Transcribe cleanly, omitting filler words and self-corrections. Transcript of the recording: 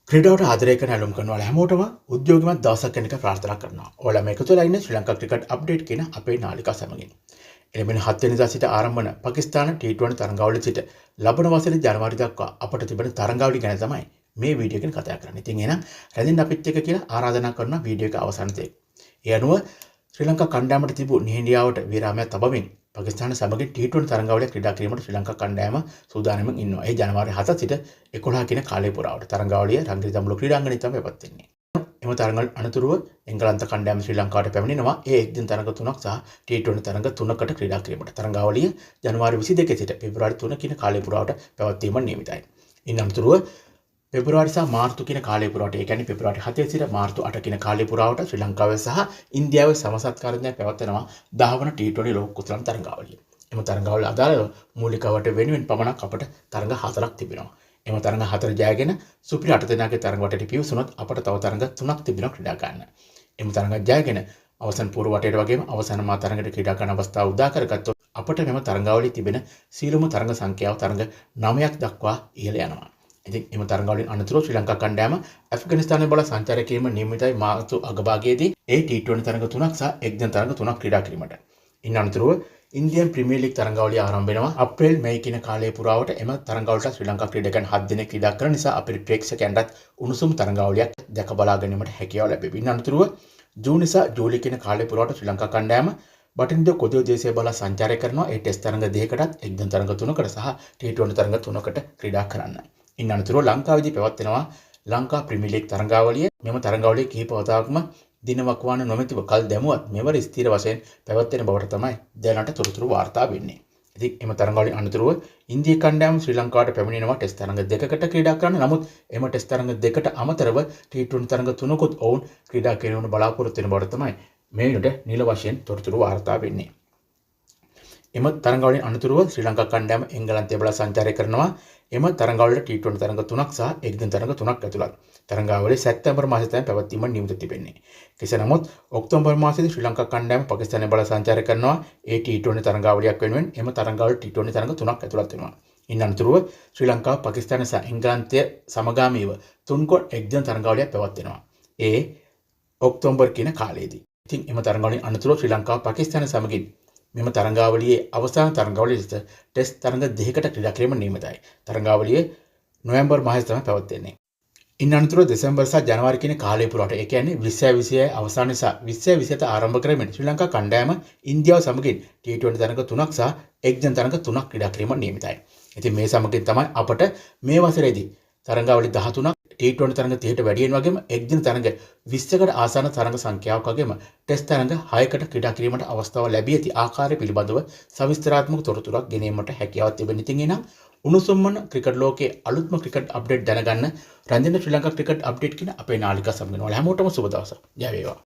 ක්‍රීඩාවට ආදරය කරන ඇලුම් කරන ඔයාලා හැමෝටම උද්‍යෝගිමත් දවසක් වෙන එක ප්‍රාර්ථනා කරනවා. ඔයාලා මේක තුළ ඉන්නේ ශ්‍රී ලංකා ක්‍රිකට් අප්ඩේට් කියන අපේ නාලිකා සමගින්. එළඹෙන 7 වෙනිදා සිට ආරම්භ වන පාකිස්තාන T20 තරඟාවලිය සිට ලබන වසරේ ජනවාරි දක්වා අපට තිබෙන තරඟාවලිය ගැන තමයි මේ වීඩියෝ එකෙන් කතා කරන්නේ. ඉතින් එහෙනම් රැඳෙන්න අපිත් එක්ක කියලා ආරාධනා කරනවා වීඩියෝ එක අවසානයේ. ඒ අනුව ශ්‍රී ලංකා කණ්ඩායමට තිබු නිහඬියාවට විරාමයක් තබමින් පාකිස්තාන සමග T20 තරඟාවලිය ක්‍රීඩා කිරීමට ශ්‍රී ලංකා කණ්ඩායම සූදානම්ව ඉන්නවා. ඒ ජනවාරි 7 සිට 11 කියන කාලය පුරාවට තරඟාවලිය රංගිරි දඹුල්ල ක්‍රීඩාංගණයේ තමයි පැවැත්වෙන්නේ. එම තරඟවල අනතුරුව එංගලන්ත කණ්ඩායම ශ්‍රී ලංකාවට පැමිණෙනවා. ඒ එක්දින තරඟ 3ක් සහ T20 තරඟ 3කට ක්‍රීඩා කිරීමට. තරඟාවලිය ජනවාරි 22 සිට පෙබරවාරි 3 කියන කාලය පුරාවට පැවැත්වීම නියමිතයි. ඉන් අනතුරුව පෙබරවාරි සහ මාර්තු කියන කාලය පුරාවට, ඒ කියන්නේ පෙබරවාරි 7 සිට මාර්තු 8 කියන කාලය පුරාවට ශ්‍රී ලංකාවේ සහ ඉන්දියාවේ සමසත්කාරණයක් පැවැත්වෙනවා 10 වන T20 ලෝක කුසලම් තරඟාවලිය. එම තරඟාවල අදාළව මූලිකවට වෙනුවෙන් පමණක් අපට තරඟ 4ක් තිබෙනවා. එම තරඟ 4 ජයගෙන සුපිරි 8 දෙනාගේ තරඟ වටේට පිවිසුනොත් අපට තව තරඟ 3ක් තිබෙනවා ක්‍රීඩා ගන්න. එම තරඟ ජයගෙන අවසන් පූර්ව වටේට වගේම අවසන් මා තරඟට ක්‍රීඩා කරන අවස්ථාව උදා කරගත්තොත් අපට මෙම තරඟාවලියේ තිබෙන සීලම තරඟ සංඛ්‍යාව තරඟ 9ක් දක්වා ඉහළ යනවා. ඉතින් එම තරඟවලින් අනතුරුව ශ්‍රී ලංකා කණ්ඩායම ඇෆ්ගනිස්තානයේ බල සංචාරය කිරීම නියමිතයි මාර්තු අගභාගයේදී ඒ T20 තරඟ 3ක් සහ එක්දින තරඟ 3ක් ක්‍රීඩා කිරීමට. ඉන් අනතුරුව ඉන්දියන් ප්‍රීමියර් ලීග් තරඟාවලිය ආරම්භ වෙනවා අප්‍රේල් මැයි කියන කාලය පුරාවට. එම තරඟවලට ශ්‍රී ලංකා ක්‍රීඩකයන් 7 දෙනෙක් ක්‍රීඩා කරන නිසා අපේ ප්‍රේක්ෂකයන්ටත් උණුසුම් තරඟාවලියක් දැක බලා ගැනීමට හැකියාව ලැබෙයි. ඉන් අනතුරුව ජූනි සහ ජූලි කියන කාලය පුරාවට ශ්‍රී ලංකා කණ්ඩායම බටින්ද කොදිය දේශීය බල සංචාරය කරනවා. ඒ ටෙස්ට් තරඟ දෙකකටත් එක්දින තරඟ 3කට සහ T20 තරඟ 3කට ක්‍රීඩා කරන්න. ඉන් අනතුරුව ලංකාවේදී පැවැත්වෙනවා ලංකා ප්‍රීමියර් ලීග් තරඟාවලිය. මෙම තරඟාවලිය කිහිප වතාවක්ම දිනවක්වාන නොමැතිව කල් දැමුවත් මෙවර ස්ථිර වශයෙන් පැවැත්වෙන බවට තමයි දැනට තොරතුරු වාර්තා වෙන්නේ. ඉතින් එම තරඟවලින් අනතුරුව ඉන්දියා කණ්ඩායම ශ්‍රී ලංකාවට පැමිණෙනවා ටෙස්ට් තරඟ දෙකකට ක්‍රීඩා කරන්න. නමුත් එම ටෙස්ට් තරඟ දෙකට අමතරව T20 තරඟ 3කුත් ඔවුන් ක්‍රීඩා කිරීමට බලාපොරොත්තු වෙන බවට තමයි මේ වෙනට නිල වශයෙන් තොරතුරු වාර්තා වෙන්නේ. එම තරඟවලින් අනතුරුව ශ්‍රී ලංකා කණ්ඩායම එංගලන්තයේ බල සංචාරය කරනවා. එම තරඟවලට T20 තරඟ 3ක් සහ එක්දින තරඟ 3ක් ඇතුළත්. තරඟාවලිය සැප්තැම්බර් මාසයේ තමයි පැවැත්වීම නියමිත තිබෙන්නේ. කෙසේ නමුත් ඔක්තෝබර් මාසයේදී ශ්‍රී ලංකා කණ්ඩායම පාකිස්තානයේ බල සංචාරය කරනවා. ඒ T20 තරඟාවලියක් වෙනුවෙන් එම තරඟවල T20 තරඟ 3ක් ඇතුළත් වෙනවා. ඉන් අනතුරුව ශ්‍රී ලංකාව පාකිස්තාන සහ එංගලන්තය සමගාමීව 3 කොට එක්දින තරඟාවලියක් පැවැත්වෙනවා. ඒ ඔක්තෝබර් කියන කාලයේදී. ඉතින් එම තරඟවලින් අනතුරුව ශ්‍රී ලංකාව පාකිස්තාන සමගින් මෙම තරඟාවලියේ අවසාන තරඟාවලිය ලෙස ටෙස්ට් තරඟ දෙකකට ක්‍රීඩා කිරීම නියමිතයි. තරඟාවලිය නොවැම්බර් මාසයේ තමයි පැවැත්වෙන්නේ. ඉන් අනතුරුව දෙසැම්බර් සහ ජනවාරි කියන කාලය පුරාට, ඒ කියන්නේ 2026 අවසාන නිසා 2027 ආරම්භ කරමින් ශ්‍රී ලංකා කණ්ඩායම ඉන්දියාව සමගින් T20 තරඟ 3ක් සහ එක්දින තරඟ 3ක් ක්‍රීඩා කිරීම නියමිතයි. ඉතින් මේ සමගින් තමයි අපට මේ වසරේදී තරඟාවලි 13ක් T20 තරඟ 30ට වැඩියෙන් වගේම එක්දින තරඟ 20කට ආසන්න තරඟ සංඛ්‍යාවක් වගේම ටෙස්ට් තරඟ 6කට ක්‍රීඩා කිරීමට අවස්ථාව ලැබී ඇති ආකාරය පිළිබඳව සවිස්තරාත්මක තොරතුරක් ගෙනීමට හැකියාවක් තිබෙන. ඉතින් එහෙනම් උණුසුම් වන ක්‍රිකට් ලෝකයේ අලුත්ම ක්‍රිකට් අප්ඩේට් දැනගන්න රැඳෙන ශ්‍රී ලංකා ක්‍රිකට් අප්ඩේට් කියන අපේ නාලිකා සමගින් ඔයාලා හැමෝටම සුබ දවසක්. ජය වේවා.